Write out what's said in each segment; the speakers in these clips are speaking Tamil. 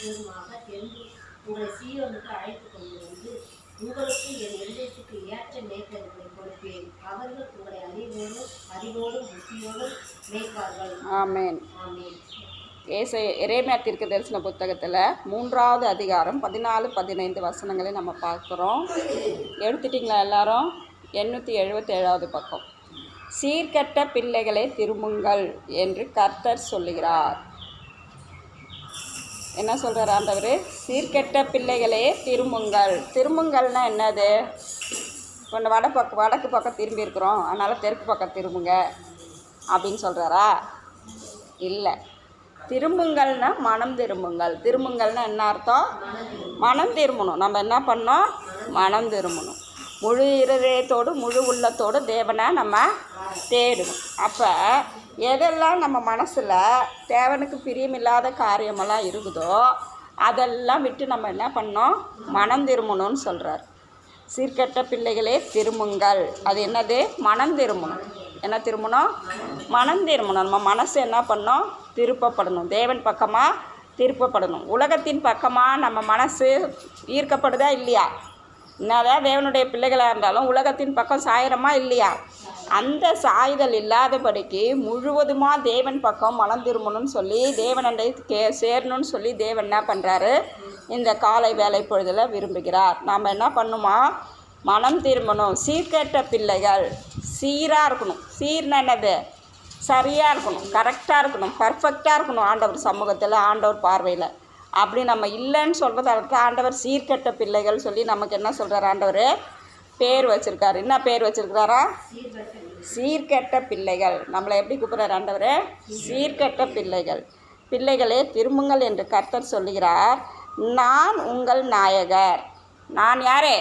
பேருமாக தெரிந்து உங்களை சீயோனுக்கு அழைத்து கொண்டு வந்து உங்களுக்கு என் இருதயத்துக்கு ஏற்ற மேய்ப்பர்களை கொடுப்பேன். அவர்கள் உங்களை அறிவோடும் புத்தியோடும் மேய்ப்பார்கள். ஆமேன். எரேமியா தீர்க்கதரிசன புத்தகத்தில் 3வது அதிகாரம் 14-15 வசனங்களை நம்ம பார்க்குறோம். எடுத்துட்டிங்களா எல்லாரும்? 877வது பக்கம். சீர்கெட்ட பிள்ளைகளே திரும்புங்கள் என்று கர்த்தர் சொல்லுகிறார். என்ன சொல்கிறார் ஆண்டவர்? சீர்கெட்ட பிள்ளைகளே திரும்புங்கள். திரும்புங்கள்னா என்னது? கொஞ்சம் வடக்கு பக்கம் திரும்பி இருக்கிறோம், அதனால் தெற்கு பக்கம் திரும்புங்க அப்படின்னு சொல்கிறாரா? இல்லை. திரும்புங்கள்னா மனம் திரும்புங்கள். திரும்புங்கள்னா என்ன அர்த்தம்? மனம் திரும்பணும். நம்ம என்ன பண்ணோம்? மனம் திரும்பணும். முழு இருதயத்தோடு முழு உள்ளத்தோடு தேவனை நம்ம தேடணும். அப்போ எதெல்லாம் நம்ம மனசில் தேவனுக்கு பிரியமில்லாத காரியமெல்லாம் இருக்குதோ அதெல்லாம் விட்டு நம்ம என்ன பண்ணோம்? மனம் திரும்பணும்னு சொல்கிறார். சீர்கெட்ட பிள்ளைகளே திரும்புங்கள். அது என்னது? மனம் திரும்பணும். என்ன திரும்பணும்? மனம் திரும்பணும். நம்ம மனசு என்ன பண்ணணும்? திருப்பப்படணும். தேவன் பக்கமாக திருப்பப்படணும். உலகத்தின் பக்கமாக நம்ம மனசு ஈர்க்கப்படுதா இல்லையா? என்னதான் தேவனுடைய பிள்ளைகளாக இருந்தாலும் உலகத்தின் பக்கம் சாயிரமா இல்லையா? அந்த சாய்தல் இல்லாதபடிக்கு முழுவதுமாக தேவன் பக்கம் மனம் திரும்பணும்னு சொல்லி தேவனண்டை சேரணும்னு சொல்லி தேவன் என்ன பண்ணுறாரு? இந்த காலை வேலை பொழுதில் விரும்புகிறார். நாம் என்ன பண்ணுமா? மனம் திரும்பணும். சீர்கெட்ட பிள்ளைகள் சீராக இருக்கணும். சீர்னா என்னது? சரியாக இருக்கணும், கரெக்டாக இருக்கணும், பர்ஃபெக்டாக இருக்கணும் ஆண்டவர் சமூகத்தில், ஆண்டவர் பார்வையில். அப்படி நம்ம இல்லைன்னு சொல்கிறத ஆண்டவர் சீர்கெட்ட பிள்ளைகள் சொல்லி நமக்கு என்ன சொல்கிறார்? ஆண்டவர் பேர் வச்சுருக்காரு. என்ன பேர் வச்சுருக்கிறாரா? சீர்கெட்ட பிள்ளைகள். நம்மளை எப்படி கூப்பிட்றாரு ஆண்டவர்? சீர்கெட்ட பிள்ளைகள். பிள்ளைகளே திரும்புங்கள் என்று கர்த்தர் சொல்லுகிறார். நான் உங்கள் நாயகர். நான் யாரே?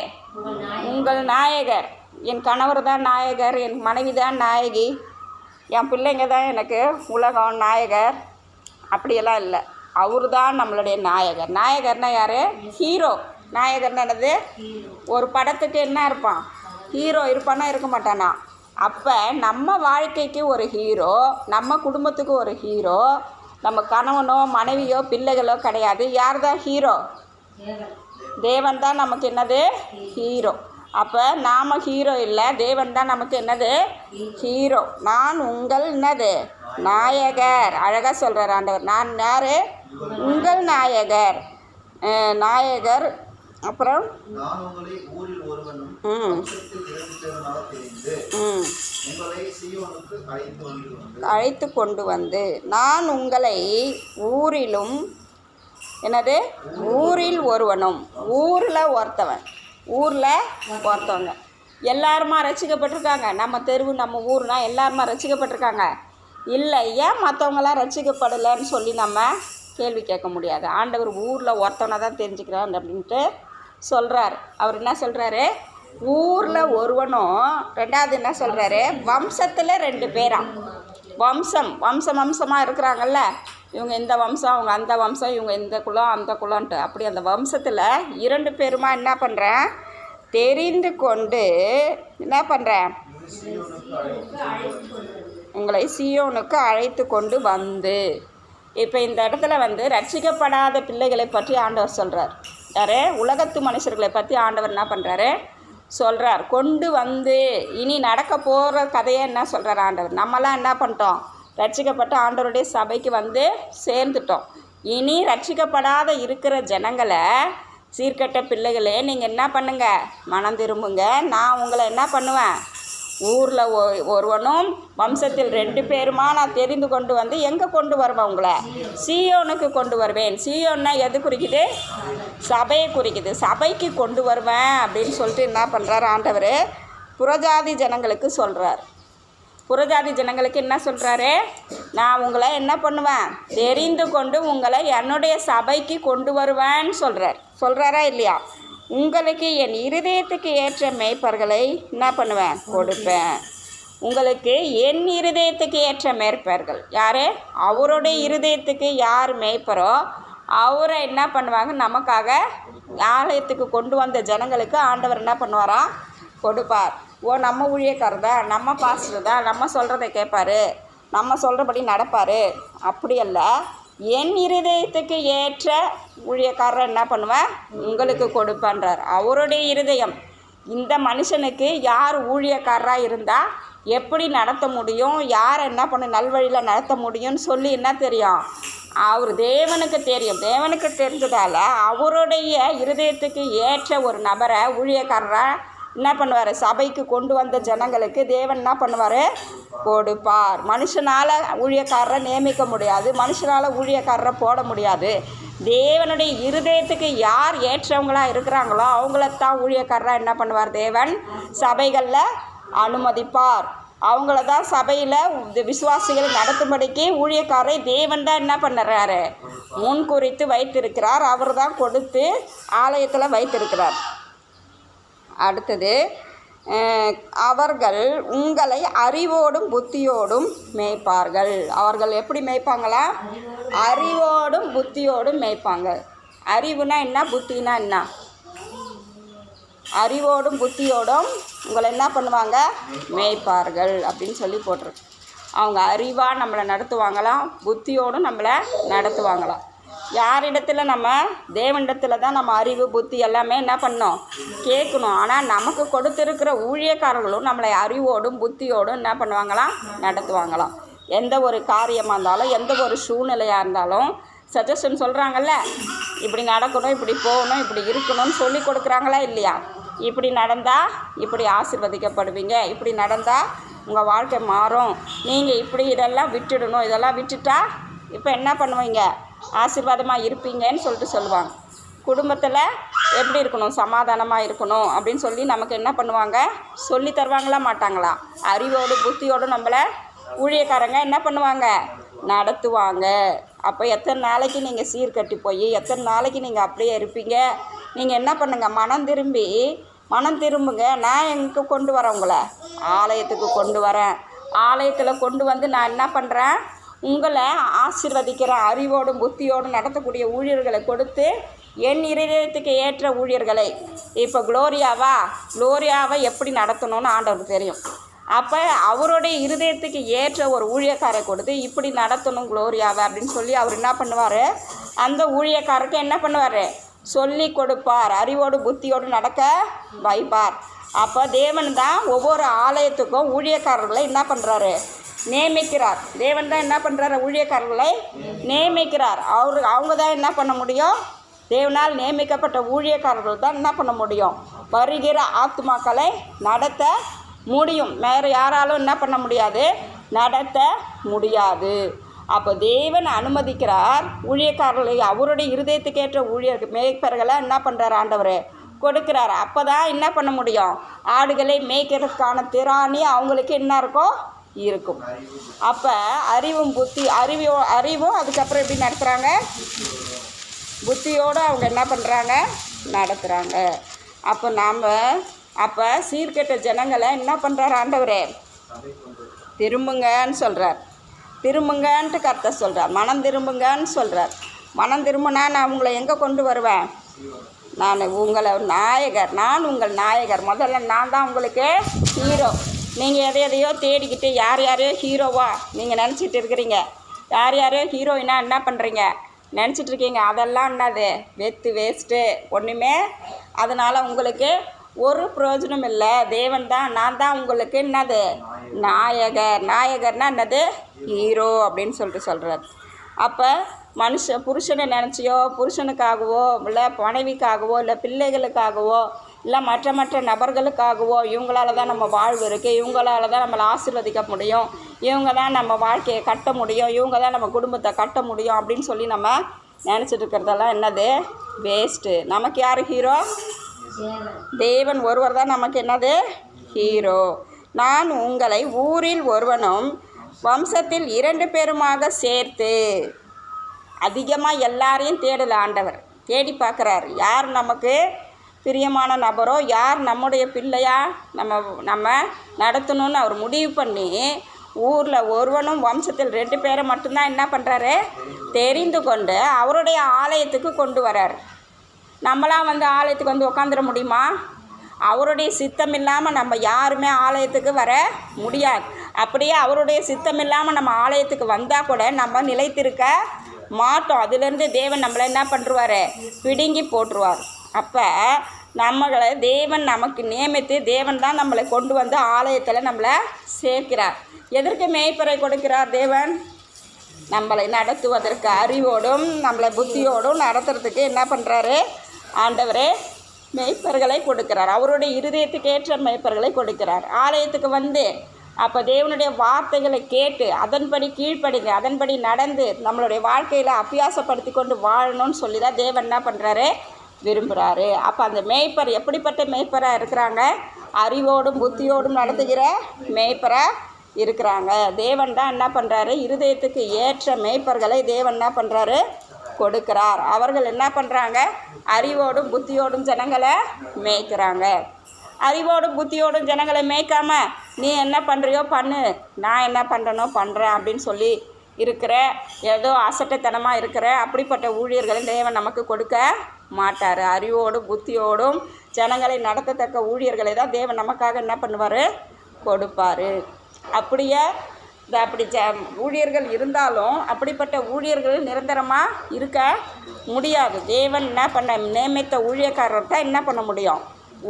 உங்கள் நாயகர். என் கணவர் தான் நாயகர், என் மனைவி தான் நாயகி, என் பிள்ளைங்க தான் எனக்கு உலகம் நாயகர். அப்படியெல்லாம் இல்லை. அவர் தான் நம்மளுடைய நாயகர். நாயகர்னால் யார்? ஹீரோ. நாயகர்னா என்னது? ஒரு படத்துக்கு என்ன இருப்பான்? ஹீரோ இருப்பானா? இருக்க மாட்டானா? அப்போ நம்ம வாழ்க்கைக்கு ஒரு ஹீரோ, நம்ம குடும்பத்துக்கு ஒரு ஹீரோ. நம்ம கணவனோ மனைவியோ பிள்ளைகளோ கிடையாது. யார் தான் ஹீரோ? தேவன் தான் நமக்கு என்னது? ஹீரோ. அப்போ நாம் ஹீரோ இல்லை, தேவன் தான் நமக்கு என்னது? ஹீரோ. நான் உங்கள் என்னது? நாயகர். அழகாக சொல்கிறார் ஆண்டவர். நான் யார்? உங்கள் நாயகர். நாயகர். அப்புறம் அழைத்து கொண்டு வந்து, நான் உங்களை ஊரிலும் என்னது? ஊரில் ஒருவனும். ஊரில் ஒருத்தவன். ஊரில் ஒருத்தவங்க எல்லாருமா ரசிக்கப்பட்டிருக்காங்க. நம்ம தெருவு நம்ம ஊர்னா எல்லாருமா ரசிக்கப்பட்டிருக்காங்க? இல்லை. ஏன் மற்றவங்களாம் ரசிக்கப்படலைன்னு சொல்லி நம்ம கேள்வி கேட்க முடியாது. ஆண்டவர் ஊரில் ஒருத்தவனை தான் தெரிஞ்சுக்கிறான் அப்படின்ட்டு சொல்கிறார். அவர் என்ன சொல்கிறாரு? ஊரில் ஒருவனும். ரெண்டாவது என்ன சொல்கிறாரு? வம்சத்தில் 2 பேரா. வம்சமாக இருக்கிறாங்கல்ல, இவங்க இந்த வம்சம், அவங்க அந்த வம்சம், இவங்க இந்த குலம் அந்த குலம்ன்ட்டு. அப்படி அந்த வம்சத்தில் 2 பேருமா என்ன பண்ணுறேன்? தெரிந்து கொண்டு என்ன பண்ணுறேன்? உங்களை சீயோனுக்கு அழைத்து கொண்டு வந்து. இப்போ இந்த இடத்துல ரட்சிக்கப்படாத பிள்ளைகளை பற்றி ஆண்டவர் சொல்கிறார். யார்? உலகத்து மனுஷர்களை பற்றி ஆண்டவர் என்ன பண்ணுறாரு? சொல்கிறார். கொண்டு வந்து. இனி நடக்க போகிற கதையை என்ன சொல்கிறார் ஆண்டவர்? நம்மலாம் என்ன பண்ணிட்டோம்? ரட்சிக்கப்பட்டு ஆண்டவருடைய சபைக்கு சேர்ந்துட்டோம். இனி ரட்சிக்கப்படாத இருக்கிற ஜனங்களை, சீர்கெட்ட பிள்ளைகளே, நீங்கள் என்ன பண்ணுங்க? மனம் திரும்புங்க. நான் உங்களை என்ன பண்ணுவேன்? ஊரில் ஒருவனும் வம்சத்தில் 2 பேருமா நான் தெரிந்து கொண்டு வந்து எங்கே கொண்டு வருவேன்? உங்களை சீயோனுக்கு கொண்டு வருவேன். சீயோன்னா எது குறிக்குது? சபையை குறிக்குது. சபைக்கு கொண்டு வருவேன் அப்படின்னு சொல்லிட்டு என்ன பண்ணுறாரு ஆண்டவர்? புறஜாதி ஜனங்களுக்கு சொல்கிறார். புறஜாதி ஜனங்களுக்கு என்ன சொல்கிறாரு? நான் உங்களை என்ன பண்ணுவேன்? தெரிந்து கொண்டு உங்களை என்னுடைய சபைக்கு கொண்டு வருவேன்னு சொல்கிறாரா இல்லையா? உங்களுக்கு என் இருதயத்துக்கு ஏற்ற மேய்ப்பர்களை என்ன பண்ணுவேன்? கொடுப்பேன். உங்களுக்கு என் இருதயத்துக்கு ஏற்ற மேய்ப்பர்கள் யார்? அவருடைய இருதயத்துக்கு யார் மேய்ப்பரோ அவரை என்ன பண்ணுவாங்க? நமக்காக ஆலயத்துக்கு கொண்டு வந்த ஜனங்களுக்கு ஆண்டவர் என்ன பண்ணுவாரா? கொடுப்பார். நம்ம ஊழியக்காரர் தான், நம்ம பாஸ்டர் தான், நம்ம சொல்கிறத கேட்பார், நம்ம சொல்கிறபடி நடப்பார். அப்படி அல்ல. என் இருதயத்துக்கு ஏற்ற ஊழியக்காரர் என்ன பண்ணுவேன் உங்களுக்கு கொடுப்பேன்றார். அவருடைய இருதயம். இந்த மனுஷனுக்கு யார் ஊழியக்காரராக இருந்தால் எப்படி நடத்த முடியும், யார் என்ன பண்ண நல்வழியில் நடத்த முடியும்னு சொல்லி என்ன தெரியும், அவர் தேவனுக்கு தெரியும். தேவனுக்கு தெரிஞ்சதால் அவருடைய இருதயத்துக்கு ஏற்ற ஒரு நபரை ஊழியக்காரராக என்ன பண்ணுவார், சபைக்கு கொண்டு வந்த ஜனங்களுக்கு தேவன் என்ன பண்ணுவார், கொடுப்பார். மனுஷனால் ஊழியக்காரரை நியமிக்க முடியாது, மனுஷனால் ஊழியக்காரரை போட முடியாது. தேவனுடைய இருதயத்துக்கு யார் ஏற்றவங்களாக இருக்கிறாங்களோ அவங்களத்தான் ஊழியக்காரராக என்ன பண்ணுவார், தேவன் சபைகளில் அனுமதிப்பார். அவங்கள தான் சபையில் விசுவாசிகள் நடத்தும்படிக்கு ஊழியக்காரரை தேவன் தான் என்ன பண்ணுறாரு, முன்குறித்து வைத்திருக்கிறார். அவர் தான் கொடுத்து ஆலயத்தில் வைத்திருக்கிறார். அடுத்தது, அவர்கள் உங்களை அறிவோடும் புத்தியோடும் மேய்ப்பார்கள். அவர்கள் எப்படி மேய்ப்பாங்களா, அறிவோடும் புத்தியோடும் மேய்ப்பாங்க. அறிவுனா என்ன, புத்தினா என்ன? அறிவோடும் புத்தியோடும் உங்களை என்ன பண்ணுவாங்க, மேய்ப்பார்கள் அப்படின்னு சொல்லி போட்டிருக்கு. அவங்க அறிவாக நம்மளை நடத்துவாங்களாம், புத்தியோடும் நம்மளை நடத்துவாங்களாம். யாரிடத்துல நம்ம, தேவனிடத்தில் தான் நம்ம அறிவு புத்தி எல்லாமே என்ன பண்ணோம், கேட்கணும். ஆனால் நமக்கு கொடுத்துருக்கிற ஊழியக்காரர்களும் நம்மளை அறிவோடும் புத்தியோடும் என்ன பண்ணுவாங்களாம், நடத்துவாங்களாம். எந்த ஒரு காரியமாக இருந்தாலும், எந்த ஒரு சூழ்நிலையாக இருந்தாலும் சஜஷன் சொல்கிறாங்கல்ல, இப்படி நடக்கணும், இப்படி போகணும், இப்படி இருக்கணும்னு சொல்லி கொடுக்குறாங்களா இல்லையா? இப்படி நடந்தால் இப்படி ஆசீர்வதிக்கப்படுவீங்க, இப்படி நடந்தால் உங்கள் வாழ்க்கை மாறும், நீங்கள் இப்படி இதெல்லாம் விட்டுடணும், இதெல்லாம் விட்டுட்டா இப்போ என்ன பண்ணுவீங்க, ஆசீர்வாதமாக இருப்பீங்கன்னு சொல்லிட்டு சொல்லுவாங்க. குடும்பத்தில் எப்படி இருக்கணும், சமாதானமாக இருக்கணும் அப்படின்னு சொல்லி நமக்கு என்ன பண்ணுவாங்க, சொல்லி தருவாங்களா மாட்டாங்களா? அறிவோடு புத்தியோடு நம்மளை ஊழியக்காரங்க என்ன பண்ணுவாங்க, நடத்துவாங்க. அப்போ எத்தனை நாளைக்கு நீங்கள் சீர்கட்டி போய் எத்தனை நாளைக்கு நீங்கள் அப்படியே இருப்பீங்க? நீங்கள் என்ன பண்ணுங்கள், மனம் திரும்புங்க. நான் எங்கே கொண்டு வரேன், உங்களை ஆலயத்துக்கு கொண்டு வரேன். ஆலயத்தில் கொண்டு வந்து நான் என்ன பண்ணுறேன், உங்களை ஆசீர்வதிக்கிறேன். அறிவோடும் புத்தியோடும் நடத்தக்கூடிய ஊழியர்களை கொடுத்து என் இருதயத்துக்கு ஏற்ற ஊழியர்களை. இப்போ குளோரியாவை எப்படி நடத்தணும்னு ஆண்டவருக்கு தெரியும். அப்போ அவருடைய இருதயத்துக்கு ஏற்ற ஒரு ஊழியக்காரை கொடுத்து இப்படி நடத்தணும் குளோரியாவை அப்படின்னு சொல்லி அவர் என்ன பண்ணுவார், அந்த ஊழியக்காரருக்கு என்ன பண்ணுவார், சொல்லி கொடுப்பார். அறிவோடு புத்தியோடு நடக்க வைப்பார். அப்போ தேவன் தான் ஒவ்வொரு ஆலயத்துக்கும் ஊழியக்காரர்களை என்ன பண்ணுறாரு, நியமிக்கிறார். தேவன் தான் என்ன பண்ணுறாரு, ஊழியக்காரர்களை நியமிக்கிறார். அவங்க தான் என்ன பண்ண முடியும், தேவனால் நியமிக்கப்பட்ட ஊழியக்காரர்கள் தான் என்ன பண்ண முடியும், வருகிற ஆத்துமாக்களை நடத்த முடியும். வேறு யாராலும் என்ன பண்ண முடியாது, நடத்த முடியாது. அப்போ தேவன் அனுமதிக்கிறார் ஊழியக்காரர்களை, அவருடைய இருதயத்துக்கேற்ற மேய்ப்பர்களை என்ன பண்ணுறார், ஆண்டவர் கொடுக்குறார். அப்போ தான் என்ன பண்ண முடியும், ஆடுகளை மேய்க்கிறதுக்கான திராணி அவங்களுக்கு என்ன இருக்கும். அப்போ அறிவும் அதுக்கப்புறம் எப்படி நடத்துகிறாங்க, புத்தியோடு அவங்க என்ன பண்ணுறாங்க, நடத்துகிறாங்க. அப்போ சீர்கெட்ட ஜனங்களை என்ன பண்ணுறார் ஆண்டவரே, திரும்புங்கன்னு சொல்கிறார். திரும்புங்கன்ட்டு கர்த்தர் சொல்கிறார். மனம் திரும்புங்கன்னு சொல்கிறார். மனம் திரும்பினா நான் உங்களை எங்கே கொண்டு வருவேன், நான் உங்கள் நாயகர். முதல்ல நான் தான் உங்களுக்கு ஹீரோ. நீங்கள் எதையோ தேடிக்கிட்டு யாரையோ ஹீரோவா நீங்கள் நினச்சிட்டு இருக்கிறீங்க, யாரையோ ஹீரோயினா என்ன பண்ணுறீங்க நினச்சிட்ருக்கீங்க. அதெல்லாம் என்னது, வேஸ்ட்டு, ஒன்றுமே அதனால் உங்களுக்கு ஒரு பிரயோஜனம் இல்லை. தேவன் தான், நான் தான் உங்களுக்கு என்னது, நாயகர்னா என்னது, ஹீரோ அப்படின்னு சொல்கிறார். அப்போ புருஷனை நினச்சியோ, புருஷனுக்காகவோ இல்லை மனைவிக்காகவோ இல்லை பிள்ளைகளுக்காகவோ இல்லை மற்ற நபர்களுக்காகவோ இவங்களால தான் நம்ம வாழ்வு இருக்குது, இவங்களால தான் நம்மளை ஆசீர்வதிக்க முடியும், இவங்க தான் நம்ம வாழ்க்கையை கட்ட முடியும், இவங்க தான் நம்ம குடும்பத்தை கட்ட முடியும் அப்படின்னு சொல்லி நம்ம நினச்சிட்டு இருக்கிறதெல்லாம் என்னது, வேஸ்ட்டு. நமக்கு யார் ஹீரோ, தேவன் ஒருவர் தான் நமக்கு என்னது, ஹீரோ. நான் உங்களை ஊரில் ஒருவனும் வம்சத்தில் 2 பேருமாக சேர்த்து. அதிகமாக எல்லாரையும் தேடல ஆண்டவர், தேடி பார்க்குறார். யார் நமக்கு பிரியமான நபரோ, யார் நம்முடைய பிள்ளையா நம்ம நடத்தணும்னு அவர் முடிவு பண்ணி ஊரில் ஒருவனும் வம்சத்தில் 2 பேரை மட்டும்தான் என்ன பண்ணுறாரு, தெரிந்து கொண்டு அவருடைய ஆலயத்துக்கு கொண்டு வரார். நம்மளாம் வந்து ஆலயத்துக்கு வந்து உட்காந்துட முடியுமா? அவருடைய சித்தம் இல்லாமல் நம்ம யாருமே ஆலயத்துக்கு வர முடியாது. அப்படியே அவருடைய சித்தம் இல்லாமல் நம்ம ஆலயத்துக்கு வந்தால் கூட நம்ம நிலைத்திருக்க மாட்டோம். அதுலேருந்து தேவன் நம்மளை என்ன பண்ணுவார், பிடுங்கி போட்டுருவார். அப்போ நம்மளை தேவன் நமக்கு நியமித்து தேவன் தான் நம்மளை கொண்டு வந்து ஆலயத்தில் நம்மளை சேர்க்கிறார். எதற்கு மேய்ப்பரை கொடுக்கிறார் தேவன்? நம்மளை நடத்துவதற்கு, அறிவோடும் நம்மளை புத்தியோடும் நடத்துறதுக்கு என்ன பண்ணுறாரு ஆண்டவரே? மேய்ப்பர்களை கொடுக்கிறார். அவருடைய இருதயத்துக்கு ஏற்ற மேய்ப்பர்களை கொடுக்கிறார். ஆலயத்துக்கு வந்து அப்போ தேவனுடைய வார்த்தைகளை கேட்டு அதன்படி கீழ்ப்படிங்க, அதன்படி நடந்து நம்மளுடைய வாழ்க்கையில் அபியாசப்படுத்தி கொண்டு வாழணும்னு சொல்லி தான் தேவன் என்ன பண்ணுறாரு, விரும்புகிறாரு. அப்போ அந்த மேய்ப்பர் எப்படிப்பட்ட மேய்ப்பராக இருக்கிறாங்க? அறிவோடும் புத்தியோடும் நடத்துகிற மேய்ப்பராக இருக்கிறாங்க. தேவன் தான் என்ன பண்ணுறாரு, இருதயத்துக்கு ஏற்ற மேய்ப்பர்களை தேவன் என்ன பண்ணுறாரு, கொடுக்கிறார். அவர்கள் என்ன பண்ணுறாங்க, அறிவோடும் புத்தியோடும் ஜனங்களை மேய்க்கிறாங்க. அறிவோடும் புத்தியோடும் ஜனங்களை மேய்க்காம நீ என்ன பண்ணுறியோ பண்ணு, நான் என்ன பண்ணுறனோ பண்ணுறேன் அப்படின்னு சொல்லி இருக்கிற, ஏதோ அசட்டைத்தனமாக இருக்கிற அப்படிப்பட்ட ஊழியர்களை தேவன் நமக்கு கொடுக்க மாட்டார். அறிவோடும் புத்தியோடும் ஜனங்களை நடத்தத்தக்க ஊழியர்களை தான் தேவன் நமக்காக என்ன பண்ணுவார், கொடுப்பார். அப்படியே அப்படி ஊழியர்கள் இருந்தாலும் அப்படிப்பட்ட ஊழியர்கள் நிரந்தரமாக இருக்க முடியாது. தேவன் என்ன பண்ண நியமித்த ஊழியக்காரர் தான் என்ன பண்ண முடியும்,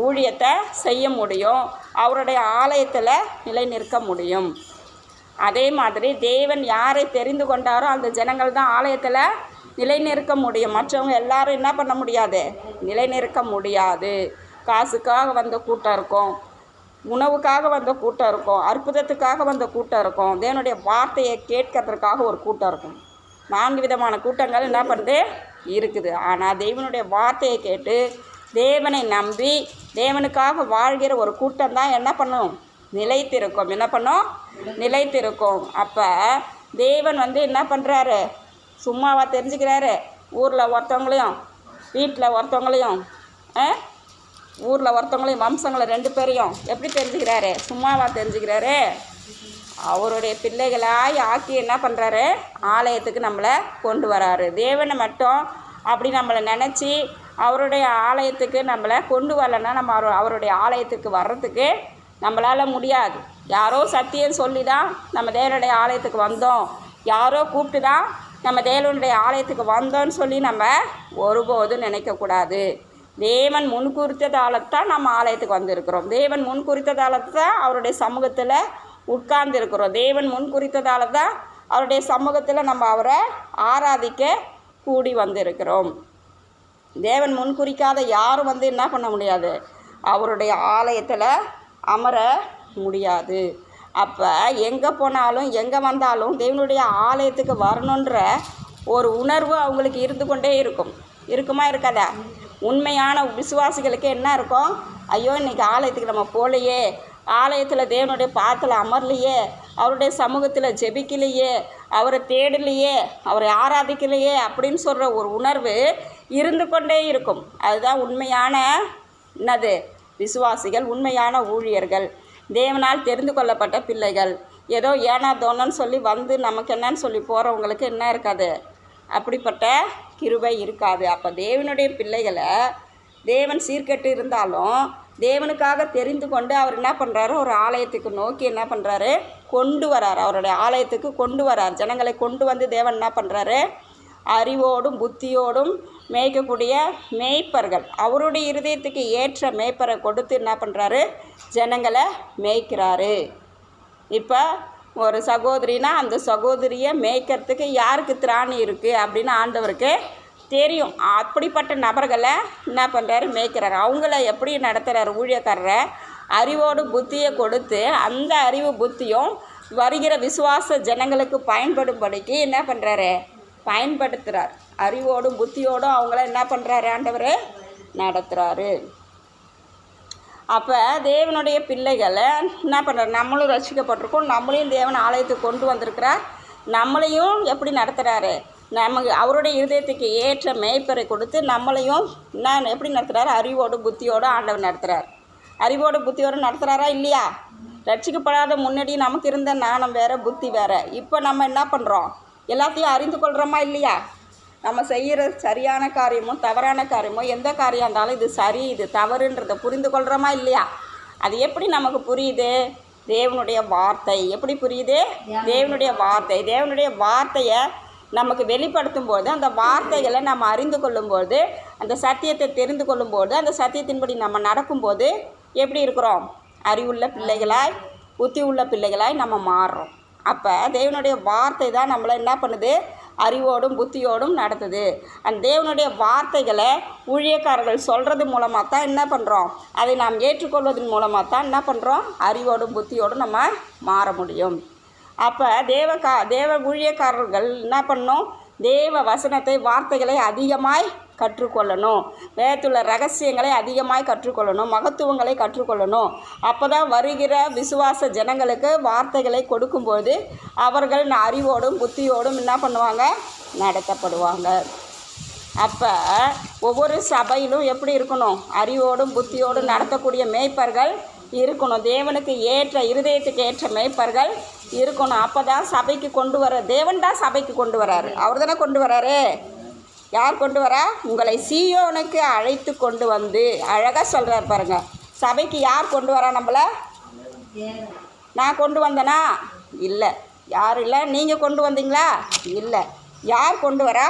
ஊழியத்தை செய்ய முடியும், அவருடைய ஆலயத்தில் நிலை நிற்க முடியும். அதே மாதிரி தேவன் யாரை தெரிந்து கொண்டாரோ அந்த ஜனங்கள் தான் ஆலயத்தில் நிலை நிற்க முடியும். மற்றவங்க எல்லாரும் என்ன பண்ண முடியாது, நிலை நிற்க முடியாது. காசுக்காக வந்த கூட்டம் இருக்கும், உணவுக்காக வந்த கூட்டம் இருக்கும், அற்புதத்துக்காக வந்த கூட்டம் இருக்கும், தேவனுடைய வார்த்தையை கேட்கறதுக்காக ஒரு கூட்டம் இருக்கும். 4 விதமான கூட்டங்கள் என்ன பண்ணுது இருக்குது. ஆனால் தேவனுடைய வார்த்தையை கேட்டு தேவனை நம்பி தேவனுக்காக வாழ்கிற ஒரு கூட்டம் தான் என்ன பண்ணும், நிலைத்திருக்கும். என்ன பண்ணும், நிலைத்திருக்கும். அப்போ தேவன் வந்து என்ன பண்ணுறாரு, சும்மாவா தெரிஞ்சுக்கிறாரு? ஊரில் ஒருத்தவங்களையும் வீட்டில் ஒருத்தவங்களையும் ஊரில் ஒருத்தவங்களையும் வம்சங்களை 2 பேரையும் எப்படி தெரிஞ்சுக்கிறாரு? சும்மாவா தெரிஞ்சுக்கிறாரு? அவருடைய பிள்ளைகளாய் ஆக்கி என்ன பண்ணுறாரு, ஆலயத்துக்கு நம்மளை கொண்டு வராரு. தேவனை மட்டும் அப்படி நம்மளை நினச்சி அவருடைய ஆலயத்துக்கு நம்மளை கொண்டு வரலைன்னா நம்ம அவருடைய ஆலயத்துக்கு வர்றதுக்கு நம்மளால் முடியாது. யாரோ சத்தியம் சொல்லி தான் நம்ம தேவனுடைய ஆலயத்துக்கு வந்தோம், யாரோ கூப்பிட்டு தான் நம்ம தேவனுடைய ஆலயத்துக்கு வந்தோன்னு சொல்லி நம்ம ஒருபோதும் நினைக்கக்கூடாது. தேவன் முன்குறித்ததால்தான் நம்ம ஆலயத்துக்கு வந்திருக்கிறோம். தேவன் முன்குறித்ததால தான் அவருடைய சமூகத்தில் உட்கார்ந்து இருக்கிறோம். தேவன் முன்குறித்ததால தான் அவருடைய சமூகத்தில் நம்ம அவரை ஆராதிக்க கூடி வந்திருக்கிறோம். தேவன் முன்குறிக்காத யாரும் வந்து என்ன பண்ண முடியாது, அவருடைய ஆலயத்தில் அமர முடியாது. அப்போ எங்கே போனாலும் எங்கே வந்தாலும் தேவனுடைய ஆலயத்துக்கு வரணுன்ற ஒரு உணர்வு அவங்களுக்கு இருந்து கொண்டே இருக்கும். இருக்குமா இருக்காதா? உண்மையான விசுவாசிகளுக்கு என்ன இருக்கும், ஐயோ இன்றைக்கி ஆலயத்துக்கு நம்ம போகலையே, ஆலயத்தில் தேவனுடைய பாதத்தில் அமரலையே, அவருடைய சமூகத்தில் ஜெபிக்கலையே, அவரை தேடலையே, அவரை ஆராதிக்கலையே அப்படின்னு சொல்கிற ஒரு உணர்வு இருந்து கொண்டே இருக்கும். அதுதான் உண்மையான என்னது விசுவாசிகள், உண்மையான ஊழியர்கள், தேவனால் தெரிந்து கொள்ளப்பட்ட பிள்ளைகள். ஏதோ ஏனா தோணுன்னு சொல்லி வந்து நமக்கு என்னன்னு சொல்லி போகிறவங்களுக்கு என்ன இருக்காது, அப்படிப்பட்ட கிருபை இருக்காது. அப்போ தேவனுடைய பிள்ளைகளை தேவன் சீர்கெட்டு இருந்தாலும் தேவனுக்காக தெரிந்து கொண்டு அவர் என்ன பண்ணுறாரு, ஒரு ஆலயத்துக்கு நோக்கி என்ன பண்ணுறாரு, கொண்டு வரார். அவருடைய ஆலயத்துக்கு கொண்டு வரார். ஜனங்களை கொண்டு வந்து தேவன் என்ன பண்ணுறாரு, அறிவோடும் புத்தியோடும் மேய்க்கக்கூடிய மேய்ப்பர்கள், அவருடைய இருதயத்துக்கு ஏற்ற மேய்ப்பரை கொடுத்து என்ன பண்ணுறாரு, ஜனங்களை மேய்க்கிறாரு. இப்போ ஒரு சகோதரினா அந்த சகோதரியை மேய்க்கிறதுக்கு யாருக்கு திராணி இருக்குது அப்படின்னு ஆண்டவருக்கு தெரியும். அப்படிப்பட்ட நபர்களை என்ன பண்ணுறாரு, மேய்க்கிறாரு. அவங்கள எப்படி நடத்துகிறார் ஊழியக்காரரை, அறிவோடு புத்தியை கொடுத்து அந்த அறிவு புத்தியும் வருகிற விசுவாச ஜனங்களுக்கு பயன்படும்படிக்கு என்ன பண்ணுறாரு, பயன்படுத்துகிறார். அறிவோடும் புத்தியோடும் அவங்கள என்ன பண்ணுறாரு, ஆண்டவர் நடத்துகிறாரு. அப்போ தேவனுடைய பிள்ளைகளை என்ன பண்ணுறாரு, நம்மளும் ரசிக்கப்பட்டிருக்கோம், நம்மளையும் தேவன் ஆலயத்துக்கு கொண்டு வந்திருக்கிறார், நம்மளையும் எப்படி நடத்துகிறாரு, நமக்கு அவருடைய இருதயத்துக்கு ஏற்ற மேய்ப்பரை கொடுத்து நம்மளையும் என்ன எப்படி நடத்துகிறாரு, அறிவோடு புத்தியோடு ஆண்டவர் நடத்துகிறார். அறிவோடு புத்தியோடு நடத்துகிறாரா இல்லையா? ரட்சிக்கப்படாத முன்னாடி நமக்கு இருந்த ஞானம் வேறு, புத்தி வேறு. இப்போ நம்ம என்ன பண்ணுறோம், எல்லாத்தையும் அறிந்து கொள்கிறோமா இல்லையா? நம்ம செய்கிற சரியான காரியமும் தவறான காரியமும் எந்த காரியம் இருந்தாலும் இது சரி இது தவறுன்றதை புரிந்து கொள்கிறோமா இல்லையா? அது எப்படி நமக்கு புரியுது, தேவனுடைய வார்த்தை எப்படி புரியுது, தேவனுடைய வார்த்தை. தேவனுடைய வார்த்தையை நமக்கு வெளிப்படுத்தும் போது, அந்த வார்த்தைகளை நம்ம அறிந்து கொள்ளும்போது, அந்த சத்தியத்தை தெரிந்து கொள்ளும்போது, அந்த சத்தியத்தின்படி நம்ம நடக்கும்போது எப்படி இருக்கிறோம்? அறிவுள்ள பிள்ளைகளாய், புத்தி உள்ள பிள்ளைகளாய் நம்ம மாறுறோம். அப்போ தேவனுடைய வார்த்தை தான் நம்மளை என்ன பண்ணுது? அறிவோடும் புத்தியோடும் நடத்துது. அந்த தேவனுடைய வார்த்தைகளை ஊழியக்காரர்கள் சொல்கிறது மூலமாக தான் என்ன பண்ணுறோம்? அதை நாம் ஏற்றுக்கொள்வதன் மூலமாக தான் என்ன பண்ணுறோம்? அறிவோடும் புத்தியோடும் நம்ம மாற முடியும். அப்போ தேவ ஊழியக்காரர்கள் என்ன பண்ணணும்? தேவ வசனத்தை, வார்த்தைகளை அதிகமாய் கற்றுக்கொள்ளணும். வேதத்துள்ள ரகசியங்களை அதிகமாய் கற்றுக்கொள்ளணும். மகத்துவங்களை கற்றுக்கொள்ளணும். அப்போ தான் வருகிற விசுவாச ஜனங்களுக்கு வார்த்தைகளை கொடுக்கும்போது அவர்கள் அறிவோடும் புத்தியோடும் என்ன பண்ணுவாங்க? நடத்தப்படுவாங்க. அப்போ ஒவ்வொரு சபையிலும் எப்படி இருக்கணும்? அறிவோடும் புத்தியோடும் நடத்தக்கூடிய மேய்ப்பர்கள் இருக்கணும். தேவனுக்கு ஏற்ற, இருதயத்துக்கு ஏற்ற மேய்ப்பர்கள் இருக்கணும். அப்போ தான் சபைக்கு கொண்டு வர, தேவன் தான் சபைக்கு கொண்டு வராரு. அவர் தானே கொண்டு வராரு. யார் கொண்டு வரா? உங்களை சீயோனுக்கு அழைத்து கொண்டு வந்து, அழகாக சொல்கிறார் பாருங்க. சபைக்கு யார் கொண்டு வரா நம்மளை? நான் கொண்டு வந்தேனா? இல்லை. யார் இல்லை? நீங்கள் கொண்டு வந்தீங்களா? இல்லை. யார் கொண்டு வரா?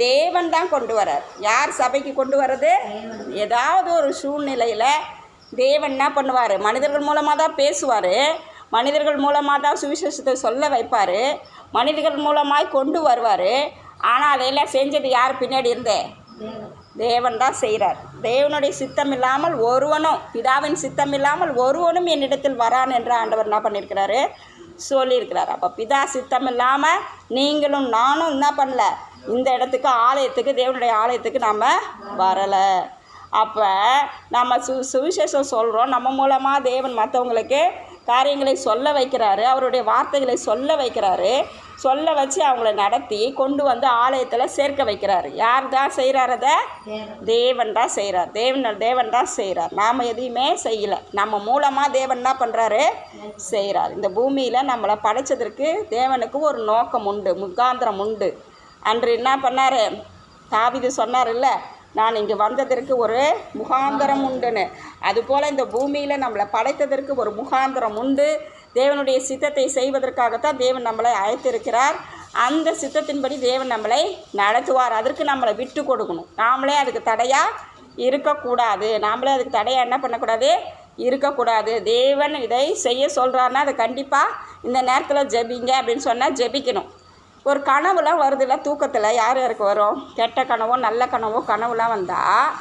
தேவன் தான் கொண்டு வரார். யார் சபைக்கு கொண்டு வர்றது? ஏதாவது ஒரு சூழ்நிலையில் தேவன் என்ன பண்ணுவார்? மனிதர்கள் மூலமாக தான் பேசுவார். மனிதர்கள் மூலமாக தான் சுவிசேஷத்தை சொல்ல வைப்பார். மனிதர்கள் மூலமாய் கொண்டு வருவார். ஆனால் அதையெல்லாம் செஞ்சது யார் பின்னாடி இருந்தே? தேவன் தான் செய்கிறார். தேவனுடைய சித்தம் இல்லாமல் ஒருவனும், பிதாவின் சித்தம் இல்லாமல் ஒருவனும் என்னிடத்தில் வரான் என்று ஆண்டவர் என்ன பண்ணியிருக்கிறாரு? சொல்லியிருக்கிறார். அப்போ பிதா சித்தம் இல்லாமல் நீங்களும் நானும் என்ன பண்ணல? இந்த இடத்துக்கு, ஆலயத்துக்கு, தேவனுடைய ஆலயத்துக்கு நாம் வரலை. அப்போ நம்ம சுவிசேஷம் சொல்கிறோம். நம்ம மூலமாக தேவன் மற்றவங்களுக்கு காரியங்களை சொல்ல வைக்கிறாரு. அவருடைய வார்த்தைகளை சொல்ல வைக்கிறாரு. சொல்ல வச்சு அவங்கள நடத்தி கொண்டு வந்து ஆலயத்தில் சேர்க்க வைக்கிறாரு. யார் தான் செய்கிறார்? அதை தேவன் தான் செய்கிறார். தேவன் தான் செய்கிறார். நாம் எதையுமே செய்யலை. நம்ம மூலமாக தேவன் என்ன பண்ணுறாரு? செய்கிறார். இந்த பூமியில் நம்மளை படைச்சதற்கு தேவனுக்கு ஒரு நோக்கம் உண்டு, முகாந்திரம் உண்டு. அன்று என்ன பண்ணார்? தாவீது சொன்னார் இல்லை, நான் இங்கே வந்ததற்கு ஒரு முகாந்திரம் உண்டுன்னு. அதுபோல் இந்த பூமியில் நம்மளை படைத்ததற்கு ஒரு முகாந்திரம் உண்டு. தேவனுடைய சித்தத்தை செய்வதற்காகத்தான் தேவன் நம்மளை அழைத்திருக்கிறார். அந்த சித்தத்தின்படி தேவன் நம்மளை நடத்துவார். அதற்கு நம்மளை விட்டு கொடுக்கணும். நாமளே அதுக்கு தடையாக இருக்கக்கூடாது. நாமளே அதுக்கு தடையாக என்ன பண்ணக்கூடாது? இருக்கக்கூடாது. தேவன் இதை செய்ய சொல்கிறாருன்னா அதை கண்டிப்பாக இந்த நேரத்தில் ஜெபிங்க அப்படின்னு சொன்னால் ஜெபிக்கணும். ஒரு கனவுலாம் வருதுல்ல, தூக்கத்தில் யாருக்கு வரும்? கெட்ட கனவோ நல்ல கனவோ கனவுலாம் வந்தால்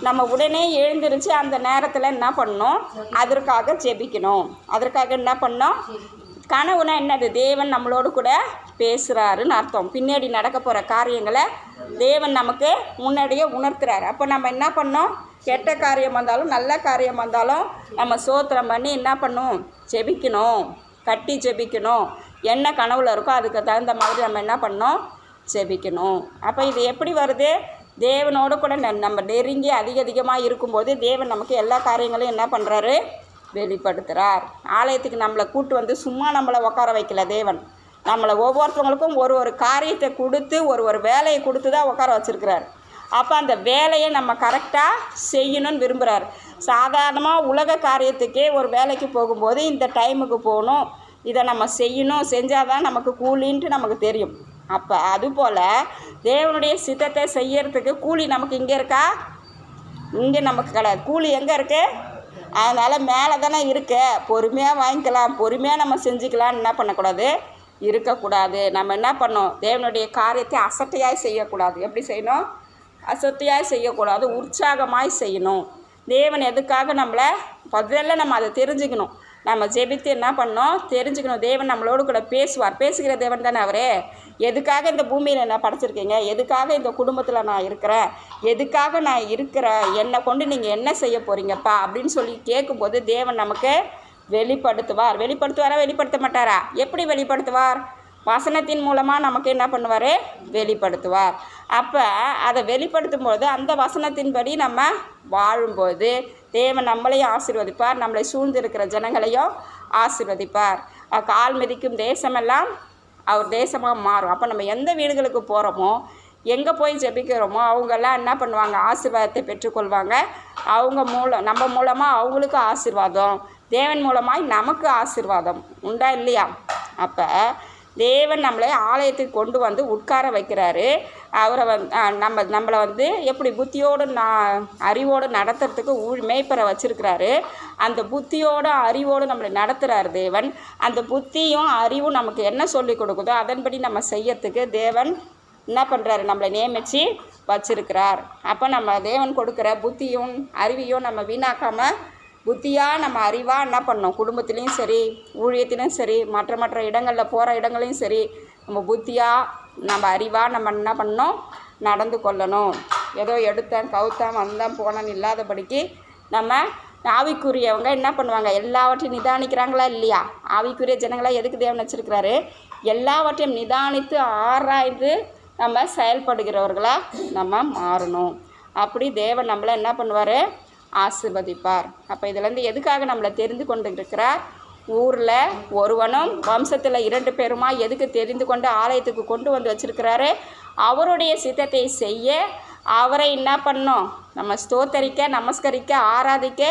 நம்ம உடனே எழுந்திருச்சு அந்த நேரத்தில் என்ன பண்ணணும்? அதற்காக ஜெபிக்கணும். அதற்காக என்ன பண்ணணும்? கனவுனா என்னது? தேவன் நம்மளோடு கூட பேசுகிறாருன்னு அர்த்தம். பின்னாடி நடக்க போகிற காரியங்களை தேவன் நமக்கு முன்னாடியே உணர்த்துறாரு. அப்போ நம்ம என்ன பண்ணோம்? கெட்ட காரியம் வந்தாலும் நல்ல காரியம் வந்தாலும் நம்ம ஸ்தோத்திரம் பண்ணி என்ன பண்ணணும்? ஜெபிக்கணும். கட்டி ஜெபிக்கணும். என்ன கனவுல இருக்கோ அதுக்கு தகுந்த மாதிரி நம்ம என்ன பண்ணோம்? ஜெபிக்கணும். அப்போ இது எப்படி வருது? தேவனோடு கூட நம்ம நெருங்கி அதிகமாக இருக்கும்போது தேவன் நமக்கு எல்லா காரியங்களையும் என்ன பண்ணுறாரு? வெளிப்படுத்துகிறார். ஆலயத்துக்கு நம்மளை கூட்டு வந்து சும்மா நம்மளை உட்கார வைக்கல தேவன். நம்மளை ஒவ்வொருத்தவங்களுக்கும் ஒரு காரியத்தை கொடுத்து ஒரு வேலையை கொடுத்து தான் உட்கார வச்சுருக்கிறார். அப்போ அந்த வேலையை நம்ம கரெக்டாக செய்யணும்னு விரும்புகிறார். சாதாரணமாக உலக காரியத்துக்கே ஒரு வேலைக்கு போகும்போது இந்த டைமுக்கு போகணும், இதை நம்ம செய்யணும், செஞ்சால் தான் நமக்கு கூலின்ட்டு நமக்கு தெரியும். அப்போ அதுபோல் தேவனுடைய சித்தத்தை செய்யறதுக்கு கூலி நமக்கு இங்கே இருக்கா? இங்கே நமக்கு கிடையாது. கூலி எங்கே இருக்குது? அதனால் மேலே தானே இருக்கு. பொறுமையாக வாங்கிக்கலாம், பொறுமையாக நம்ம செஞ்சுக்கலான்னு என்ன பண்ணக்கூடாது? இருக்கக்கூடாது. நம்ம என்ன பண்ணோம்? தேவனுடைய காரியத்தை அசட்டையாய் செய்யக்கூடாது. எப்படி செய்யணும்? அசட்டையாய் செய்யக்கூடாது, உற்சாகமாய் செய்யணும். தேவன் எதுக்காக நம்மளை முதல்ல நம்ம அதை தெரிஞ்சுக்கணும். நம்ம ஜெபித்து என்ன பண்ணோம்? தெரிஞ்சுக்கணும். தேவன் நம்மளோடு கூட பேசுவார். பேசுகிற தேவன் தானே அவரே. எதுக்காக இந்த பூமியில் என்ன படைச்சிருக்கீங்க? எதுக்காக இந்த குடும்பத்தில் நான் இருக்கிறேன்? எதுக்காக நான் இருக்கிறேன்? என்னை கொண்டு நீங்கள் என்ன செய்ய போகிறீங்கப்பா அப்படின்னு சொல்லி கேட்கும்போது தேவன் நமக்கு வெளிப்படுத்துவார். வெளிப்படுத்த மாட்டாரா? எப்படி வெளிப்படுத்துவார்? வசனத்தின் மூலமாக நமக்கு என்ன பண்ணுவார்? வெளிப்படுத்துவார். அப்போ அதை வெளிப்படுத்தும்போது அந்த வசனத்தின்படி நம்ம வாழும்போது தேவன் நம்மளையும் ஆசீர்வதிப்பார், நம்மளை சூழ்ந்திருக்கிற ஜனங்களையும் ஆசீர்வதிப்பார். கால் மிதிக்கும் தேசமெல்லாம் அவர் தேசமாக மாறும். அப்போ நம்ம எந்த வீடுகளுக்கு போகிறோமோ, எங்கே போய் ஜெபிக்கிறோமோ அவங்கெல்லாம் என்ன பண்ணுவாங்க? ஆசீர்வாதத்தை பெற்றுக்கொள்வாங்க. நம்ம மூலமாக அவங்களுக்கு ஆசீர்வாதம், தேவன் மூலமாய் நமக்கு ஆசீர்வாதம் உண்டா இல்லையா? அப்போ தேவன் நம்மளை ஆலயத்துக்கு கொண்டு வந்து உட்கார வைக்கிறாரு. அவரை நம்மளை எப்படி புத்தியோடு அறிவோடு நடத்துறதுக்கு மேய்ப்பரை வச்சுருக்கிறாரு. அந்த புத்தியோடு அறிவோடு நம்மளை நடத்துகிறார் தேவன். அந்த புத்தியும் அறிவும் நமக்கு என்ன சொல்லி கொடுக்குதோ அதன்படி நம்ம செய்யறதுக்கு தேவன் என்ன பண்ணுறாரு, நம்மளை நியமித்து வச்சிருக்கிறார். அப்போ நம்ம தேவன் கொடுக்குற புத்தியும் அறிவையும் நம்ம வீணாக்காமல் புத்தியாக நம்ம அறிவாக என்ன பண்ணோம், குடும்பத்துலேயும் சரி ஊழியத்திலையும் சரி மற்ற இடங்களில் போகிற இடங்களையும் சரி நம்ம புத்தியாக நம்ம அறிவாக நம்ம என்ன பண்ணணும், நடந்து கொள்ளணும். ஏதோ எடுத்தேன் கவுத்தேன் வந்தேன் போனேன்னு இல்லாதபடிக்கு நம்ம ஆவிக்குரியவங்க என்ன பண்ணுவாங்க, எல்லாவற்றையும் நிதானிக்கிறாங்களா இல்லையா? ஆவிக்குரிய ஜனங்களாக எதுக்கு தேவன் வச்சுருக்கிறாரு, எல்லாவற்றையும் நிதானித்து ஆராய்ந்து நம்ம செயல்படுகிறவர்களாக நம்ம மாறணும். அப்படி தேவன் நம்மளை என்ன பண்ணுவார், ஆசீர்வதிப்பார். அப்போ இதிலேருந்து எதுக்காக நம்மளை தெரிந்து கொண்டு இருக்கிறார், ஊரில் ஒருவனும் வம்சத்தில் 2 பேருமா எதுக்கு தெரிந்து கொண்டு ஆலயத்துக்கு கொண்டு வந்து வச்சுருக்கிறாரு, அவருடைய சித்தத்தை செய்ய, அவரை என்ன பண்ணோம், நம்ம ஸ்தோத்தரிக்க நமஸ்கரிக்க ஆராதிக்க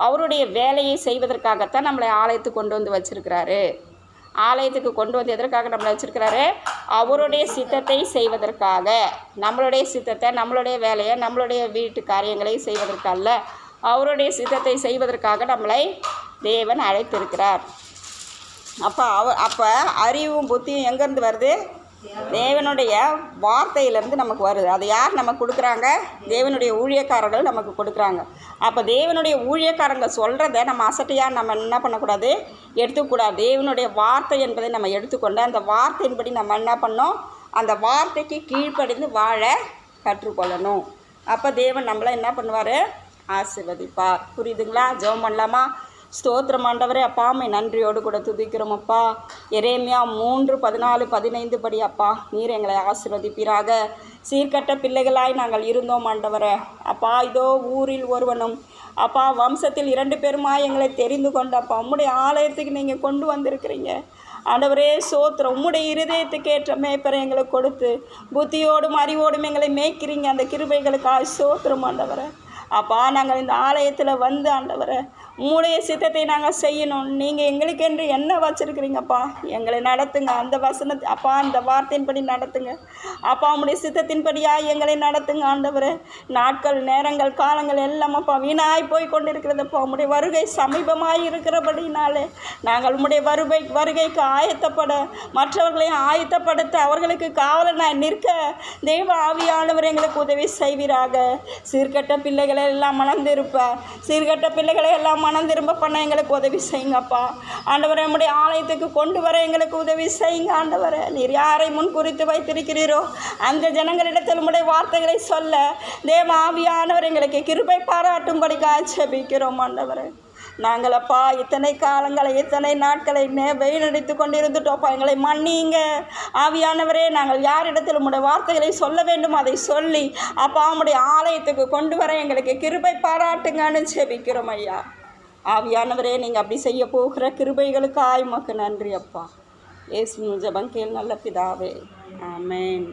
அவருடைய வேலையை செய்வதற்காகத்தான் நம்மளை ஆலயத்துக்கு கொண்டு வந்து வச்சுருக்கிறாரு. ஆலயத்துக்கு கொண்டு வந்து எதற்காக நம்மளை வச்சுருக்கிறாரு, அவருடைய சித்தத்தை செய்வதற்காக. நம்மளுடைய சித்தத்தை நம்மளுடைய வேலையை நம்மளுடைய வீட்டு காரியங்களை செய்வதற்கல்ல, அவருடைய சித்தத்தை செய்வதற்காக நம்மளை தேவன் அழைத்திருக்கிறார். அப்போ அறிவும் புத்தியும் எங்கேருந்து வருது, தேவனுடைய வார்த்தையிலேருந்து நமக்கு வருது. அது யார் நமக்கு கொடுக்குறாங்க, தேவனுடைய ஊழியக்காரர்கள் நமக்கு கொடுக்குறாங்க. அப்போ தேவனுடைய ஊழியக்காரங்க சொல்கிறத நம்ம அசட்டையாக நம்ம என்ன பண்ணக்கூடாது, எடுத்துக்கூடாது. தேவனுடைய வார்த்தை என்பதை நம்ம எடுத்துக்கொண்டு அந்த வார்த்தையின்படி நம்ம என்ன பண்ணோம், அந்த வார்த்தைக்கு கீழ்ப்படிந்து வாழ கற்றுக்கொள்ளணும். அப்போ தேவன் நம்மளை என்ன பண்ணுவார், ஆசீர்வதிப்பார். புரியுதுங்களா? ஜெபம் பண்ணலாமா? ஸ்தோத்திரம் ஆண்டவரே, அப்பாமை நன்றியோடு கூட துதிக்கிறோம் அப்பா. எரேமியா 3:14-15 படி அப்பா நீர் எங்களை ஆசீர்வதிப்பீராக. சீர்கட்ட பிள்ளைகளாய் நாங்கள் இருந்தோம் ஆண்டவரே. அப்பா இதோ ஊரில் ஒருவனும் அப்பா வம்சத்தில் 2 பேருமா எங்களை தெரிந்து கொண்டு அப்பா உம்முடைய ஆலயத்துக்கு நீங்கள் கொண்டு வந்திருக்கிறீங்க ஆண்டவரே. சோத்திரம், உம்முடைய இருதயத்துக்கு ஏற்ற மேய்ப்பரை எங்களுக்கு கொடுத்து புத்தியோடும் அறிவோடும் எங்களை மேய்க்கிறீங்க. அந்த கிருபைகளுக்காக சோத்திரம் ஆண்டவரே. அப்பா நாங்கள் இந்த ஆலயத்தில் வந்து ஆண்டவரை உம்முடைய சித்தத்தை நாங்கள் செய்யணும். நீங்கள் எங்களுக்கென்று என்ன வச்சுருக்கிறீங்கப்பா, எங்களை நடத்துங்க. அந்த வசனத்தை அப்பா அந்த வார்த்தையின்படி நடத்துங்க அப்பா. உம்முடைய சித்தத்தின்படியாக எங்களை நடத்துங்க ஆண்டவரே. நாட்கள் நேரங்கள் காலங்கள் எல்லாம் அப்பா வீணாய் போய் கொண்டிருக்கிறதப்பா. உம்முடைய வருகை சமீபமாய் இருக்கிறபடினாலே நாங்கள் உம்முடைய வருகைக்கு ஆயத்தப்பட, மற்றவர்களையும் ஆயத்தப்படுத்த, அவர்களுக்கு காவலனாய் நிற்க தெய்வ ஆவியானவர் எங்களுக்கு உதவி செய்வீராக. சீர்கட்ட பிள்ளைகளை எல்லாம் மனந்திருப்ப, சீர்கட்ட பிள்ளைகளை எல்லாம் மனந்திரும்ப பண்ண எங்களுக்கு உதவி செய்யுங்கப்பா ஆண்டவரை. நம்முடைய ஆலயத்துக்கு கொண்டு வர எங்களுக்கு உதவி செய்யுங்க ஆண்டவரை. நீர் யாரை முன் குறித்து வைத்திருக்கிறீரோ அந்த ஜனங்களிடத்தில் உம்முடைய வார்த்தைகளை சொல்ல தேவ ஆவியானவர் எங்களுக்கு கிருபை பாராட்டும்படிக்காக ஜெபிக்கிறோம் ஆண்டவரை. நாங்கள் அப்பா இத்தனை காலங்களை இத்தனை நாட்களை வெயிலடித்து கொண்டிருந்துட்டோப்பா, எங்களை மன்னிங்க ஆவியானவரே. நாங்கள் யாரிடத்தில் உம்முடைய வார்த்தைகளை சொல்ல வேண்டும் அதை சொல்லி அப்பா உம்முடைய ஆலயத்துக்கு கொண்டு வர எங்களுக்கு கிருபை பாராட்டுங்கன்னு ஜெபிக்கிறோம் ஐயா. ஆவியானவரே, நீங்கள் அப்படி செய்ய போகிற கிருபைகளுக்கு உமக்கு நன்றி அப்பா. இயேசுவின் ஜெபம் கேள் நல்ல பிதாவே, ஆமென்.